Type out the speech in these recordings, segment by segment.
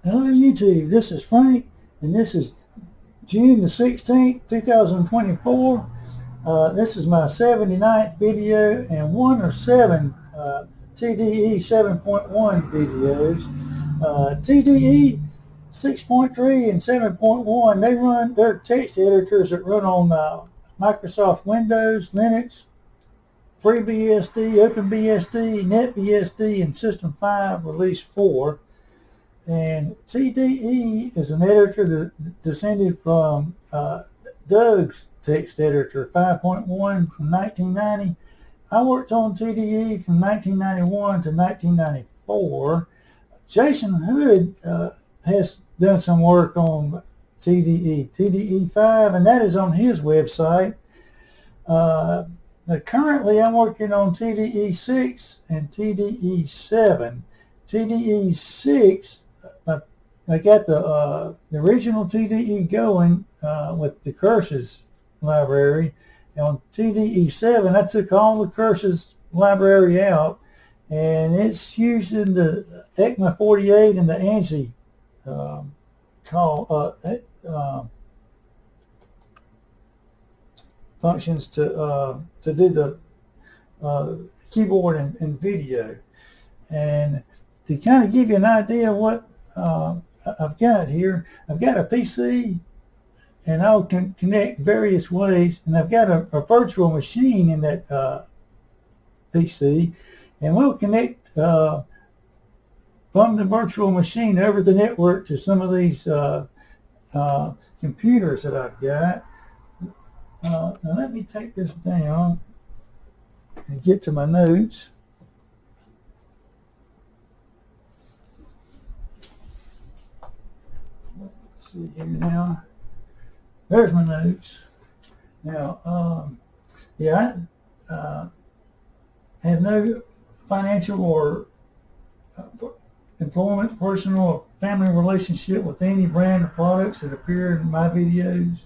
Hello YouTube, this is Frank, and this is June the 16th, 2024. This is my 79th video and one of 7 TDE 7.1 videos. TDE 6.3 and 7.1, they're text editors that run on Microsoft Windows, Linux, FreeBSD, OpenBSD, NetBSD, and System 5 Release 4. And TDE is an editor that descended from Doug's text editor 5.1 from 1990. I worked on TDE from 1991 to 1994. Jason Hood has done some work on TDE 5, and that is on his website. Currently, I'm working on TDE 6 and TDE 7. TDE 6, I got the original TDE going with the curses library. And on TDE 7, I took all the curses library out, and it's using the ECMA 48 and the ANSI functions to do the keyboard and video. And to kind of give you an idea of what I've got here, I've got a PC, and I'll connect various ways, and I've got a virtual machine in that PC, and we'll connect from the virtual machine over the network to some of these computers that I've got. Now let me take this down and get to my notes. Let's see here now. There's my notes. Now, I have no financial or employment, personal, or family relationship with any brand or products that appear in my videos.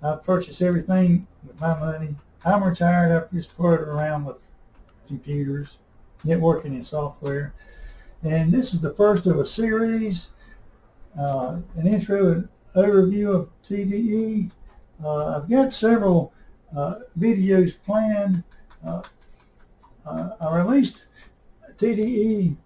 I purchase everything with my money. I'm retired. I've just put around with computers, networking and software. And this is the first of a series, an intro and overview of TDE. I've got several videos planned. I released TDE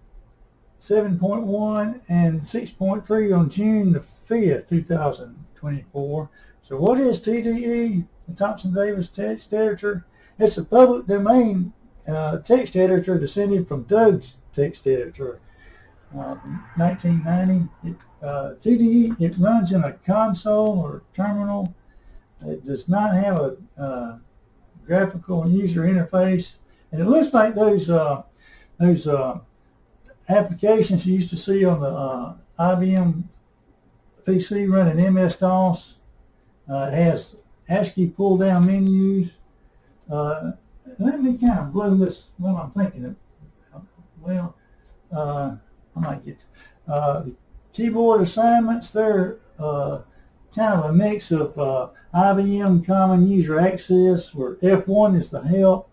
7.1 and 6.3 on June the 5th, 2024. So what is TDE, the Thomson-Davis text editor? It's a public domain text editor descended from Doug's text editor, 1990. TDE, it runs in a console or terminal. It does not have a graphical user interface, and it looks like those applications you used to see on the IBM PC running MS-DOS. It has ASCII pull-down menus. Let me kind of blow this while I'm thinking of. Well, I might get the keyboard assignments. They're kind of a mix of IBM Common User Access, where F1 is the help,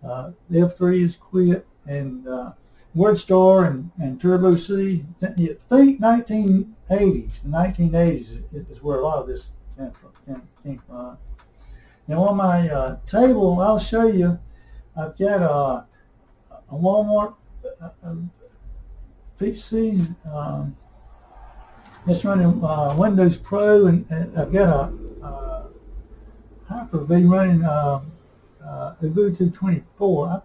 F3 is quit, and WordStar and Turbo C. You think 1980s. The 1980s is where a lot of this came from. Now on my table, I'll show you, I've got a Walmart PC. It's running Windows Pro, and I've got a Hyper-V running Ubuntu 24.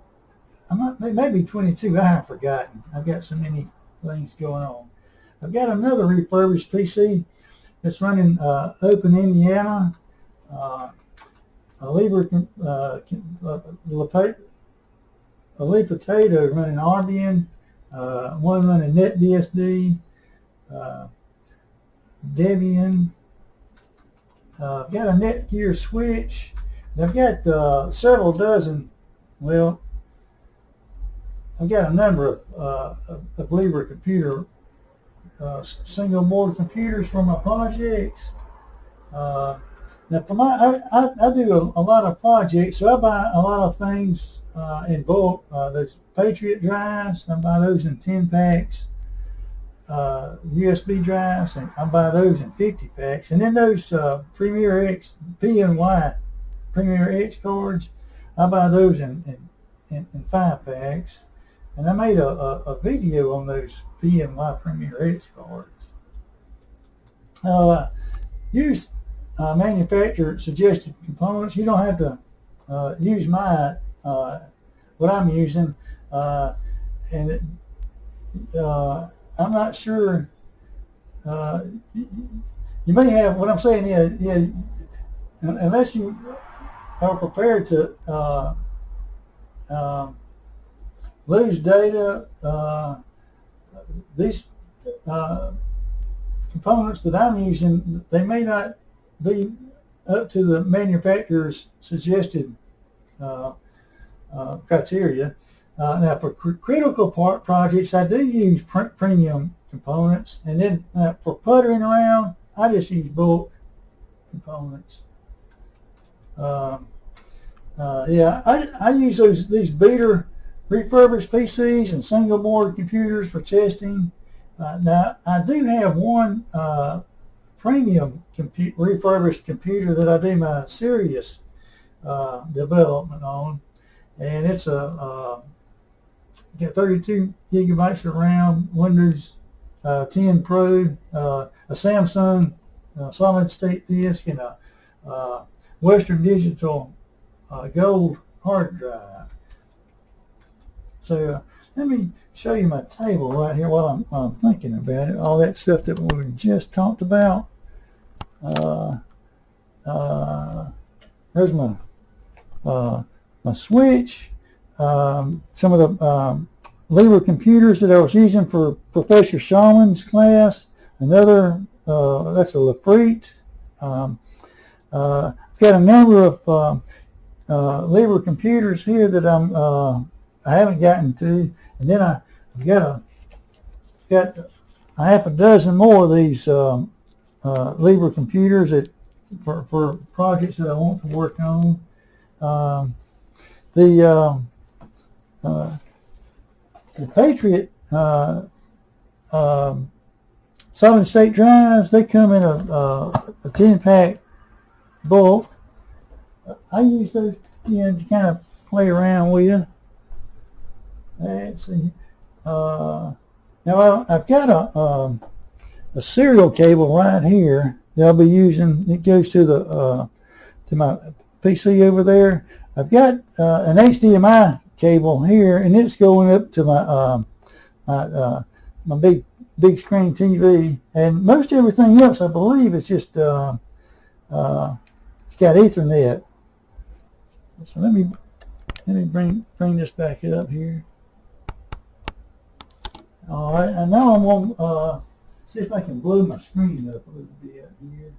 Maybe 22, I have forgotten. I've got so many things going on. I've got another refurbished PC that's running OpenIndiana, a Lee Potato running Ardean, one running NetBSD, Debian. I've got a Netgear switch. I've got several dozen, well, I've got a number of Libre computer, single board computers for my projects. Now, for I do a lot of projects, so I buy a lot of things in bulk. Those Patriot drives, I buy those in 10 packs. USB drives, and I buy those in 50 packs. And then those Premier X, P and Y Premier X cards, I buy those in 5 packs. And I made a video on those P and Y Premier X cards. Use manufacturer suggested components. You don't have to use my what I'm using, and I'm not sure. You may have, what I'm saying is, yeah, unless you are prepared to lose data, these components that I'm using, they may not be up to the manufacturer's suggested criteria. Now, for critical projects, I do use premium components, and then for puttering around, I just use bulk components. Yeah, I use these beater refurbished PCs and single board computers for testing. Now, I do have one premium refurbished computer that I do my serious development on, and it's got 32 gigabytes of RAM, Windows 10 Pro, a Samsung solid state disk, and a Western Digital gold hard drive. So let me show you my table right here while I'm thinking about it. All that stuff that we just talked about. There's my switch. Some of the Libra computers that I was using for Professor Shawman's class. Another, that's a Lafrite. I've got a number of Libra computers here that I haven't gotten to, and then I've got a half a dozen more of these Libra computers that for projects that I want to work on. The Patriot solid state drives, they come in a 10-pack bulk. I use those, to kind of play around with. Let's see. Now I've got a serial cable right here that I'll be using. It goes to the to my PC over there. I've got an HDMI cable here, and it's going up to my my big screen TV. And most everything else, I believe, it's just it's got Ethernet. So let me bring this back up here. All right, and now I'm going to see if I can blow my screen up a little bit here.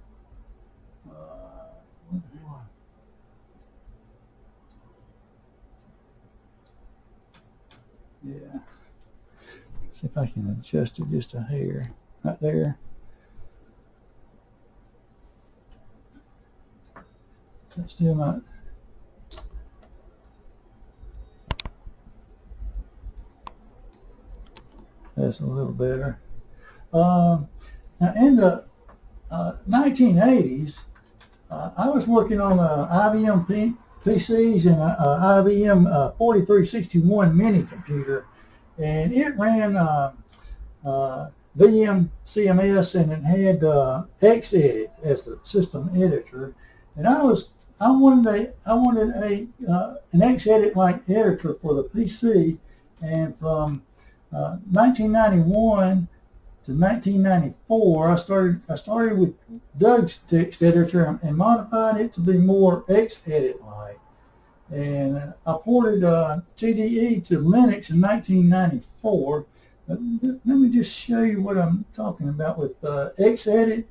Yeah. See if I can adjust it just a hair right there. That's still not. That's a little better. Now, in the 1980s, I was working on IBM PCs and IBM 4361 mini computer, and it ran VM CMS, and it had Xedit as the system editor. And I wanted an Xedit like editor for the PC, and from 1991 to 1994, I started with Doug's text editor and modified it to be more Xedit-like. And I ported TDE to Linux in 1994. Let me just show you what I'm talking about with Xedit.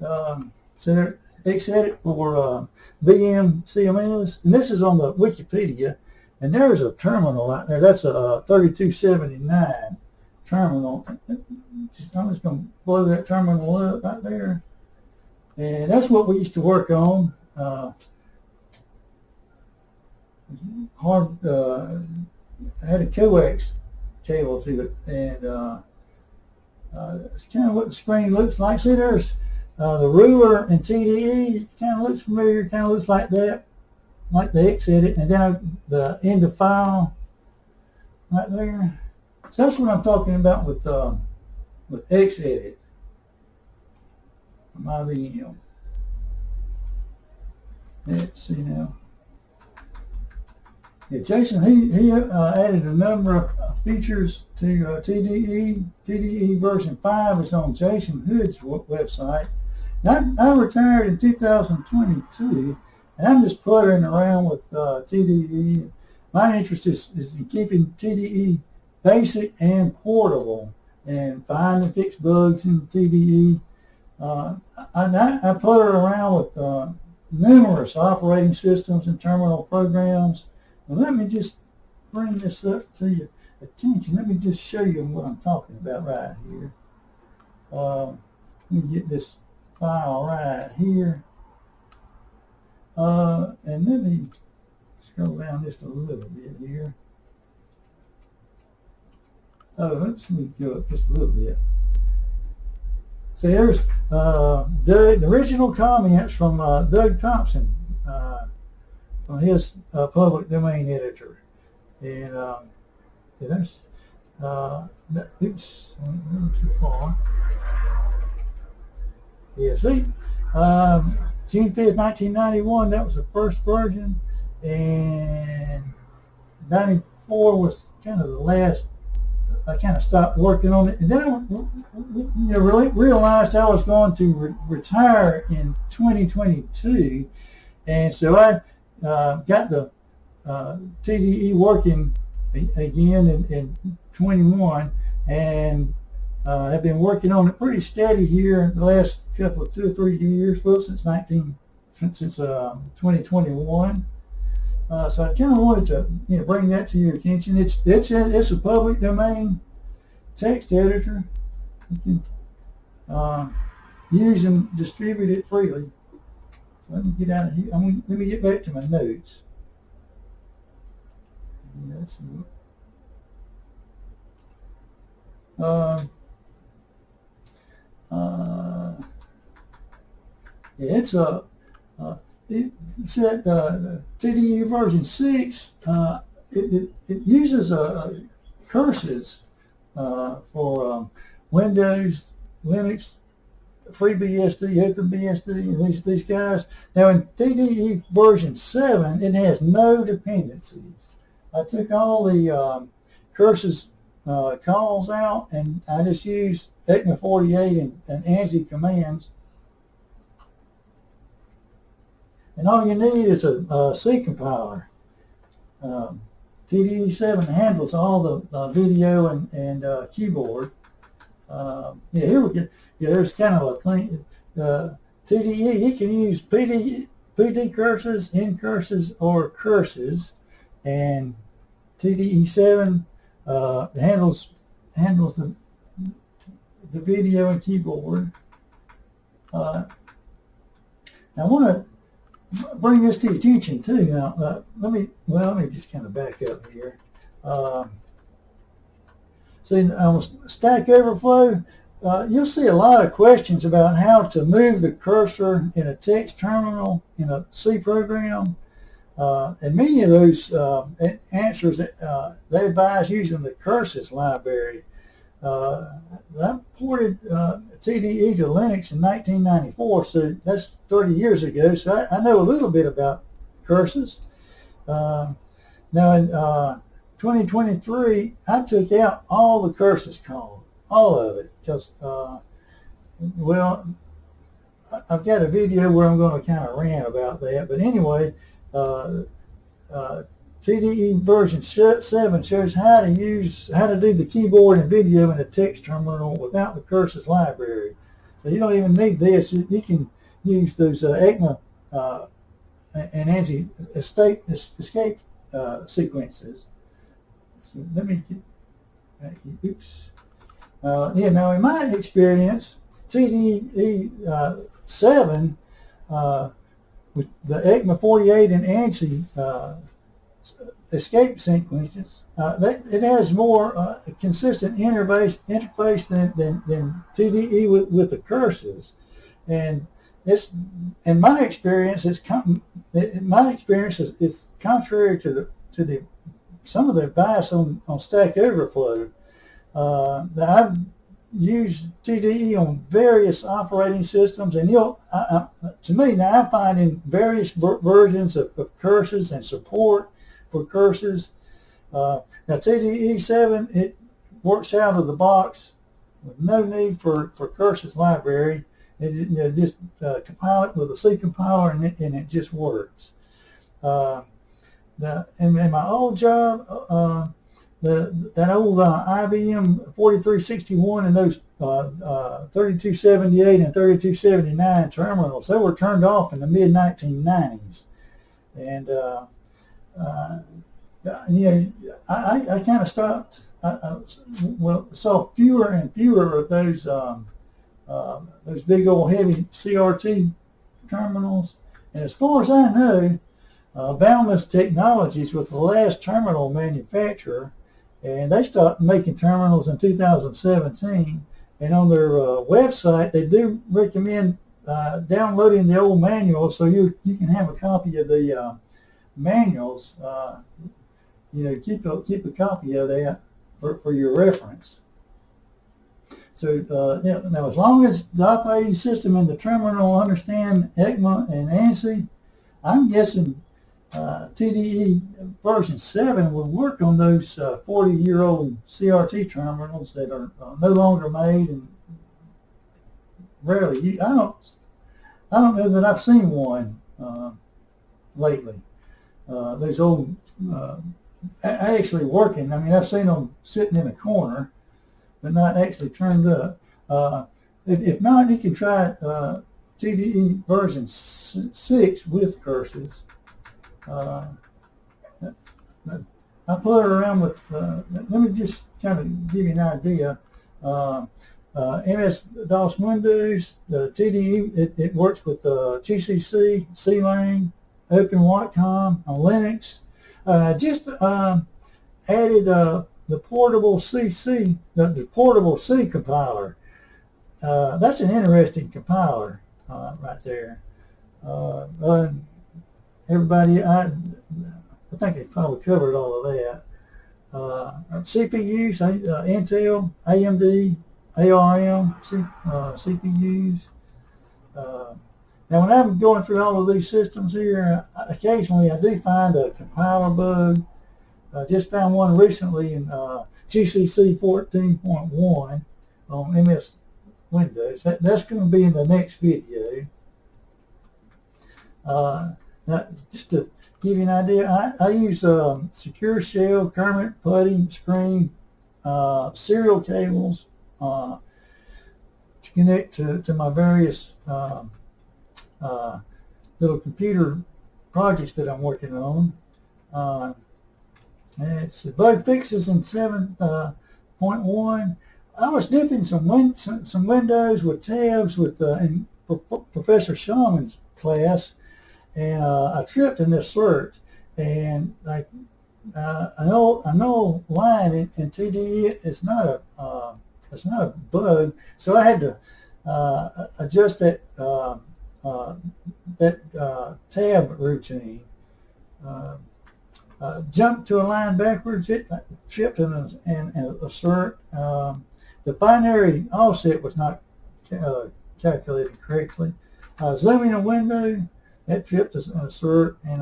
Xedit for VM CMS, and this is on the Wikipedia. And there's a terminal out there. That's a 3279 terminal. I'm just going to blow that terminal up right there. And that's what we used to work on. I had a coax cable to it, and It's kind of what the screen looks like. See, there's the ruler and TDE. It kind of looks familiar. Kind of looks like that, like the X-edit, and then the end of file right there. So that's what I'm talking about with X-edit. My VM. Let's see now. Yeah, Jason, he added a number of features to TDE. TDE version 5 is on Jason Hood's website. Now, I retired in 2022, and I'm just puttering around with TDE. My interest is in keeping TDE basic and portable, and find and fix bugs in TDE. I putter around with numerous operating systems and terminal programs. Well, let me just bring this up to your attention. Let me just show you what I'm talking about right here. Let me get this file right here. And let me scroll down just a little bit here. Let me go up just a little bit. So there's the original comments from Doug Thompson from his public domain editor, and there's oops, I went a little too far. Yeah, see, June 5th, 1991, that was the first version, and 94 was kind of the last. I kind of stopped working on it, and then I really realized I was going to retire in 2022, and so I got the TDE working again in 21, and have been working on it pretty steady here in the last couple of 2 or 3 years, well, since 2021. So I kind of wanted to bring that to your attention. It's a public domain text editor. You can use and distribute it freely. So let me get out of here. Let me get back to my notes. Let's see. Yeah, it's a. It's at TDE version 6. It uses curses for Windows, Linux, FreeBSD, OpenBSD, these guys. Now in TDE version 7, it has no dependencies. I took all the curses calls out, and I just used ECMA 48 and ANSI commands. And all you need is a C compiler. TDE 7 handles all the video and keyboard. Yeah, here we go. Yeah, there's kind of a thing. TDE, you can use PD curses, N curses, or curses, and TDE 7 handles the video and keyboard. I want to bring this to your attention too. Now, let me just kind of back up here. See, on Stack Overflow, you'll see a lot of questions about how to move the cursor in a text terminal in a C program, and many of those answers they advise using the curses library. I ported TDE to Linux in 1994, so that's 30 years ago, so I know a little bit about curses. Now in 2023, I took out all the curses called, all of it, because, well, I've got a video where I'm going to kind of rant about that, but anyway, TDE version 7 shows how to do the keyboard and video in a text terminal without the curses library. So you don't even need this. You can use those ECMA and ANSI escape sequences. So let me get back here. Oops. Yeah. Now, in my experience, TDE 7 with the ECMA 48 and ANSI escape sequences. It has more consistent interface than TDE with the curses, and it's, in my experience, it's contrary to some of the advice on Stack Overflow. I've used TDE on various operating systems, and to me now, I find in various versions of curses and support for curses. Now TDE 7, it works out of the box with no need for curses library. It just compile it with a C compiler, and it just works. Now, in my old job, that old IBM 4361 and those 3278 and 3279 terminals, they were turned off in the mid-1990s, and I kind of stopped. I saw fewer and fewer of those big old heavy CRT terminals, and as far as I know, Boundless Technologies was the last terminal manufacturer, and they stopped making terminals in 2017. And on their website, they do recommend downloading the old manuals, so you can have a copy of the manuals. Keep a copy of that for your reference. So now, as long as the operating system and the terminal understand ECMA and ANSI, I'm guessing TDE version 7 will work on those 40-year-old CRT terminals that are no longer made, and rarely. I don't know that I've seen one lately. Those old actually working. I mean, I've seen them sitting in a corner, but not actually turned up. If not, you can try TDE version 6 with curses. I put it around with, let me just kind of give you an idea. MS-DOS Windows, the TDE, it works with GCC, CLang, OpenWatcom on Linux. I just added the portable CC, the portable C compiler. That's an interesting compiler right there. Everybody, I think they probably covered all of that. CPUs, Intel, AMD, ARM, CPUs. Now, when I'm going through all of these systems here, occasionally I do find a compiler bug. I just found one recently in GCC 14.1 on MS Windows. That's going to be in the next video. Now, just to give you an idea, I use secure shell, Kermit, putty, screen, serial cables to connect to my various little computer projects that I'm working on. It's bug fixes in 7.1. I was dipping some windows with tabs in Professor Shaman's class, and I tripped in this search, and like an old line in TDE is not a bug, so I had to adjust that tab routine. Jump to a line backwards, it tripped and assert. The binary offset was not calculated correctly. Zooming a window, that tripped and assert, and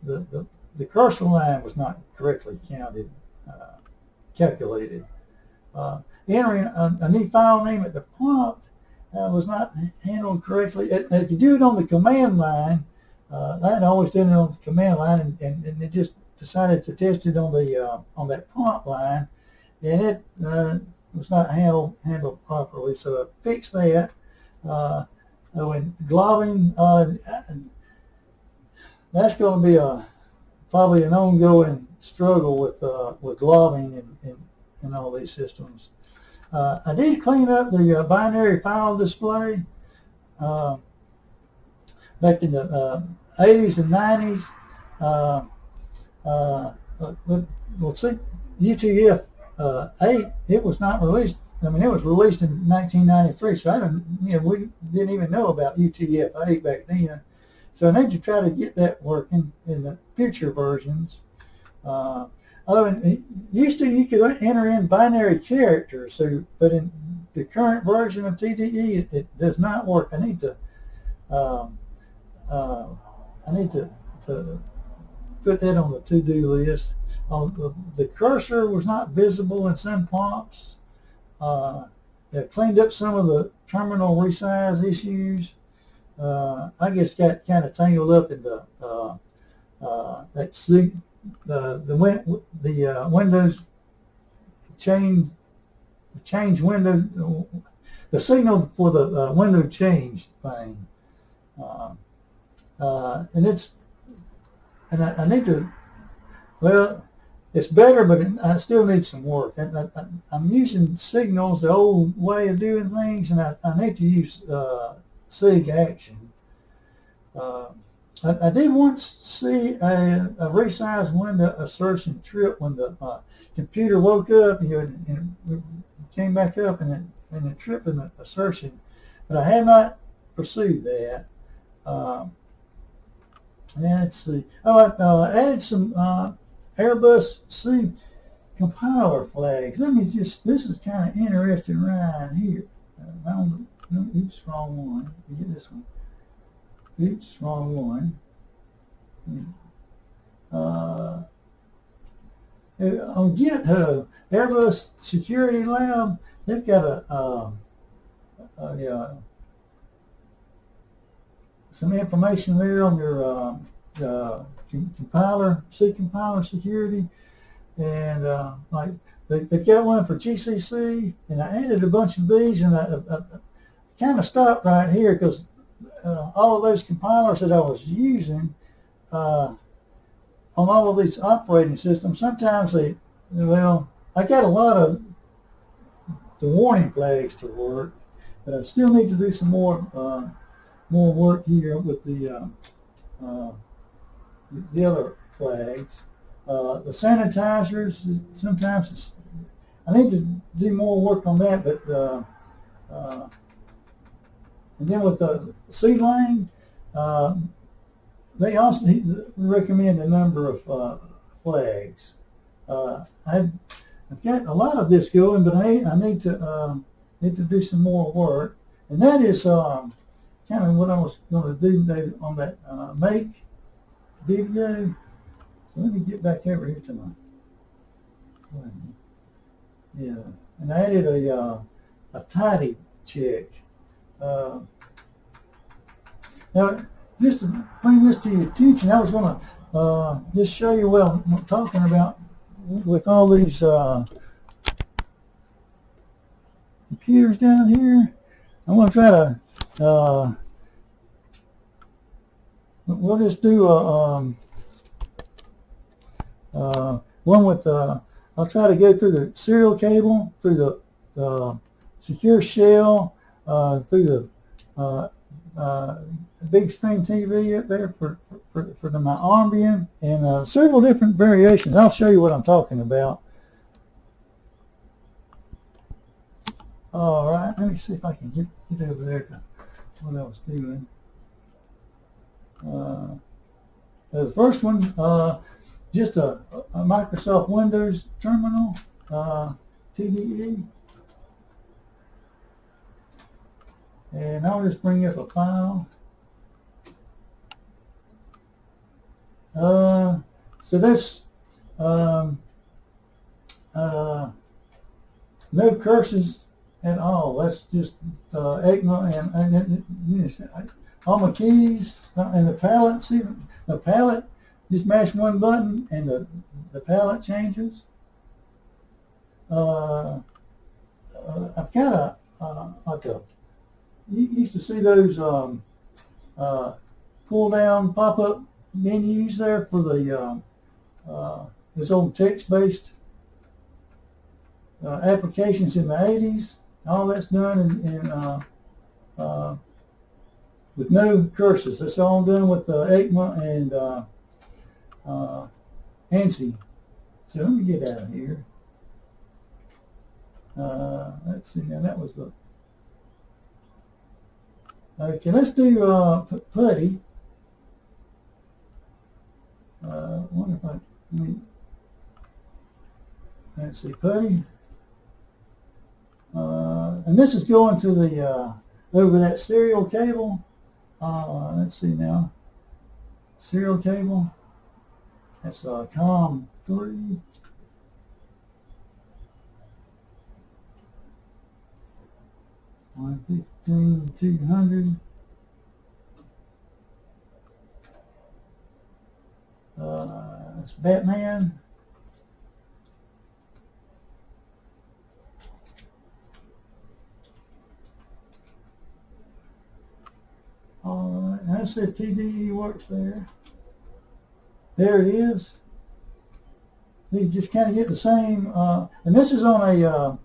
the cursor line was not correctly calculated. Entering a new file name at the prompt was not handled correctly. If you do it on the command line, I had always done it on the command line, and it just decided to test it on that prompt line, and it was not handled properly. So I fixed that. When globbing, that's going to be probably an ongoing struggle with globbing in all these systems. I did clean up the binary file display back in the 80s and 90s. Well, see, UTF-8, it was not released. I mean, it was released in 1993, so we didn't even know about UTF-8 back then. So I need to try to get that working in the future versions. Used to you could enter in binary characters, but in the current version of TDE, it does not work. I need to put that on the to-do list. The cursor was not visible in some prompts. They cleaned up some of the terminal resize issues. I just got kind of tangled up in the Windows change window, the signal for the window change thing, and I need to. Well, it's better, but I still need some work. I'm using signals, the old way of doing things, and I need to use SIG action. I did once see a resize window assertion trip when the computer woke up and came back up and it tripped an assertion, but I have not pursued that. Let's see. I added some Airbus C compiler flags. This is kind of interesting right here. Oops, wrong one. You get this one. Oops, wrong one. On GitHub, Airbus Security Lab, they've got some information there on your compiler, C compiler security, and like they've got one for GCC, and I added a bunch of these, and I kind of stopped right here because all of those compilers that I was using on all of these operating systems, sometimes I got a lot of the warning flags to work, but I still need to do some more work here with the other flags. The sanitizers, sometimes I need to do more work on that, but and then with the C-Lang, they also recommend a number of flags. I've got a lot of this going, but I need to do some more work, and that is kind of what I was going to do on that make video. So let me get back over here to my and I added a tidy check. Now, just to bring this to your attention, I was going to just show you what I'm talking about with all these computers down here. I'm going to try to, we'll just do one with, I'll try to go through the serial cable, through the secure shell, through the big screen TV up there for my Armbian, and several different variations. I'll show you what I'm talking about. All right, let me see if I can get over there to what I was doing. The first one, just a Microsoft Windows terminal, TDE. And I'll just bring up a file. So there's no curses at all. That's just ECMA and all my keys and the palette. See the palette, just mash one button and the palette changes. I've got like a, you used to see those pull down pop-up menus there for the this old text-based applications in the 80s. All that's done in with no curses. That's all done with the ECMA ANSI. So let me get out of here. Let's see, now that was the... Okay, let's do PuTTY. Wonder if let's see, PuTTY. And this is going to the over that serial cable. Let's see now. Serial cable. That's COM3. $115,200. That's Batman. All right, let's see if TDE works there. There it is. You just kind of get the same, and this is on a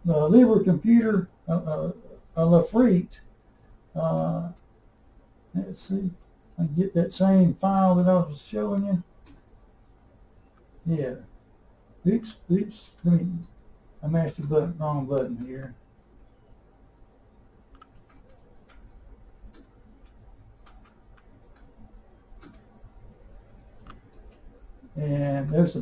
Libre computer, a Lafrite. Let's see, I can get that same file that I was showing you. Yeah. Oops. I mashed the wrong button here. And there's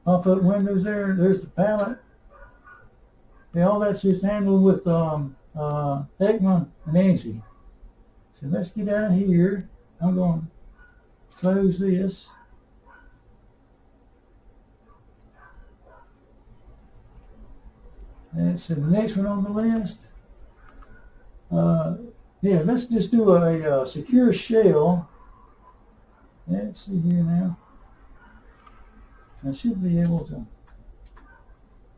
pop-up windows there. There's the palette. Yeah, all that's just handled with ECMA and ANSI. So let's get out of here. I'm going to close this. And so the next one on the list. Yeah, let's just do a secure shell. Let's see here now. I should be able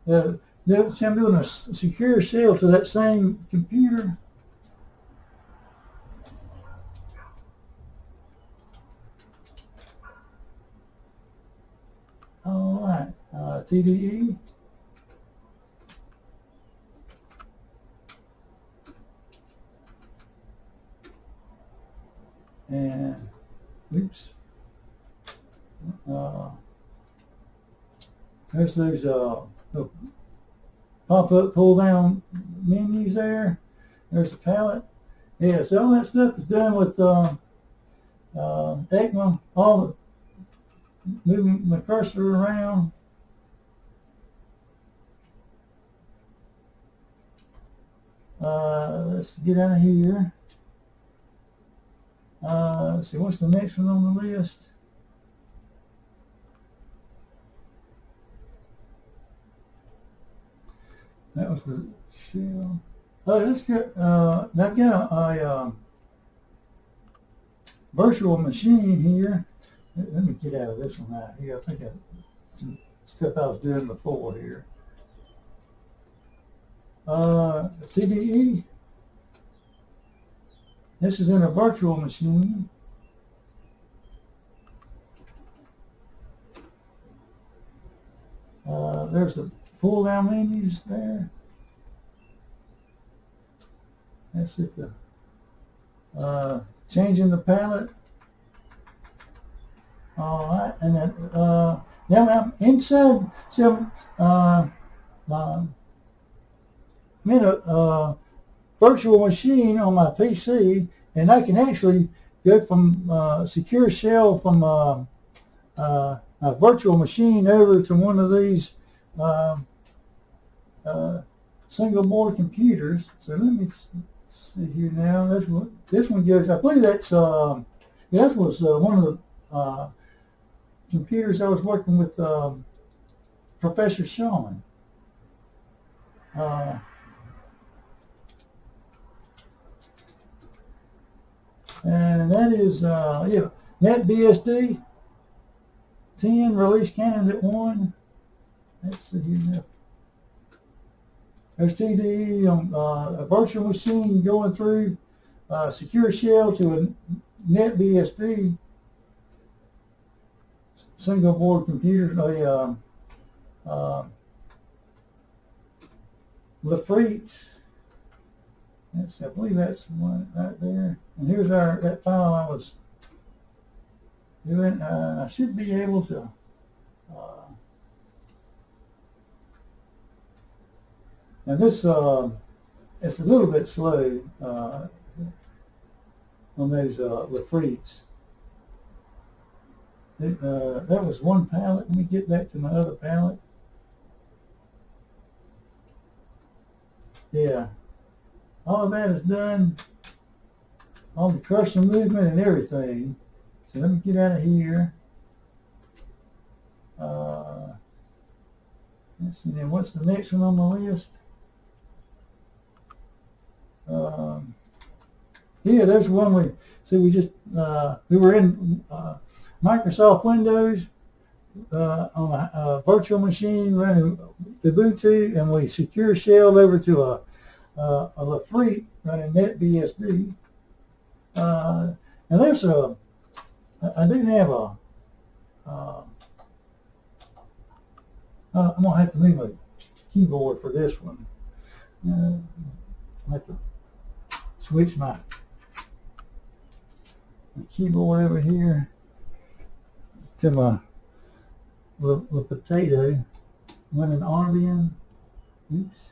to. See, I'm doing a secure shell to that same computer. All right, TDE. And, oops. There's those pop-up, pull-down menus there. There's the palette. Yeah, so all that stuff is done with ECMA. All the moving my cursor around. Let's get out of here. Let's see, what's the next one on the list? That was the shell. Oh, let's get, I've got a virtual machine here. Let me get out of this one out here. I think some stuff I was doing before here. TDE. This is in a virtual machine. There's the pull-down menus there. Let's see if the changing the palette. All right, and then now I'm inside some I'm in a virtual machine on my PC, and I can actually go from secure shell from a virtual machine over to one of these single board computers. So let me see here now. This one goes. I believe that's that was one of the computers I was working with Professor Sean. And that is yeah, NetBSD 10 release candidate 1. Let's see here now. There's TDE on a virtual machine going through secure shell to a NetBSD single board computer, a Lafrite. I believe that's the one right there. And here's that file I was doing. I should be able to. Now this it's a little bit slow on those Lafrites. That was one palette. Let me get back to my other palette. Yeah, all of that is done. All the cursor movement and everything. So let me get out of here. Let's see then, what's the next one on the list? Yeah, there's one we were in Microsoft Windows on a virtual machine running Ubuntu, and we secure shelled over to a Lafrite running NetBSD. And there's I do have I'm gonna have to move my keyboard for this one. I have to switch my keyboard over here to my little potato running Arbian. Oops.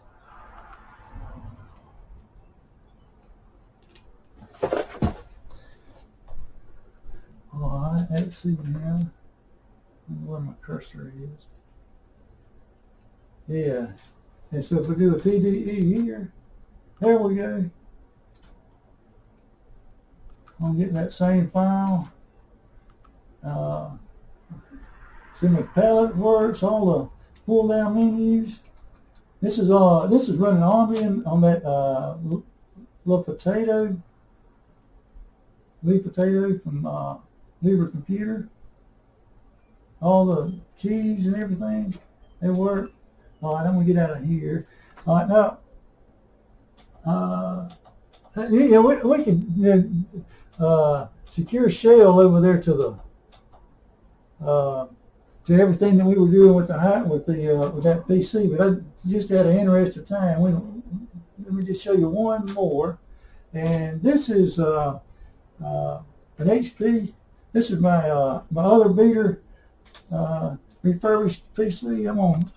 All right, let's see now where my cursor is. Yeah, and so if we do a TDE here, there we go. I'm getting that same file. See my palette works, all the pull down menus. This is running Arbian on that little potato from Libre Computer. All the keys and everything, they work. All right, I'm gonna get out of here. All right, now, yeah, we can secure shell over there to everything that we were doing with that PC. But I just had an interest of time. Let me just show you one more, and this is an HP. This is my other beater refurbished PC. I'm on.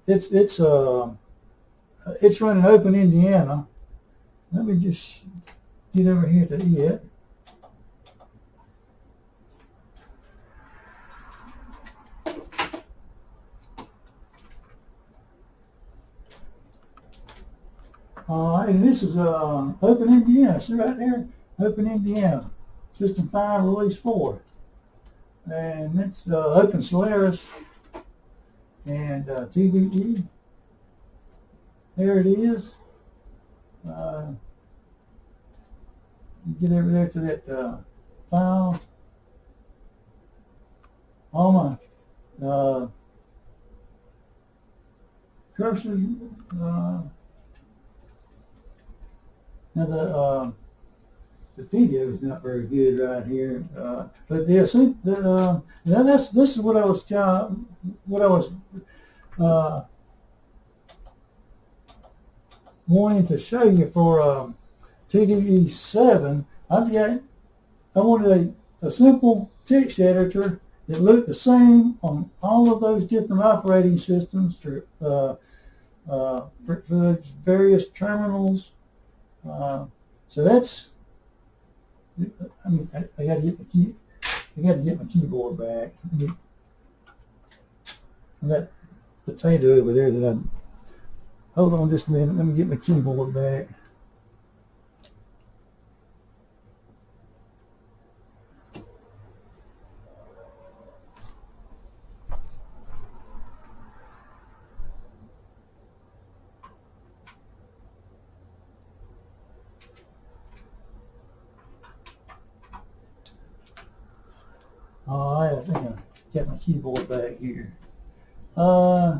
It's running OpenIndiana. Let me just get over here to it. All right, and this is OpenIndiana. See right there? OpenIndiana. System 5, Release 4. And it's Open Solaris and TDE. There it is. You get over there to that file. All my cursors. Now the video is not very good right here, but yeah, see, now this is what I was wanting to show you for TDE 7. I wanted a simple text editor that looked the same on all of those different operating systems for various terminals. So that's. I mean, I got to get my keyboard back. That potato over there hold on just a minute. Let me get my keyboard back. All right, I think I got my keyboard back here. Yeah,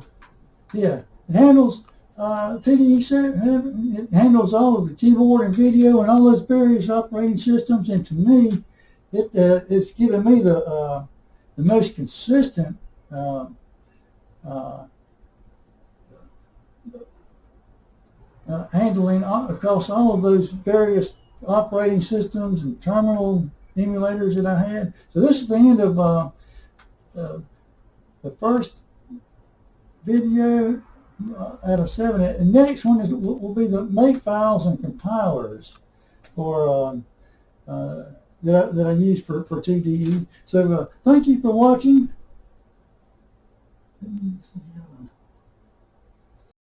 it handles TDE set. It handles all of the keyboard and video and all those various operating systems. And to me, it's given me the most consistent handling across all of those various operating systems and terminal emulators that I had. So this is the end of the first video out of 7. The next one will be the makefiles and compilers for that I use for TDE. So thank you for watching.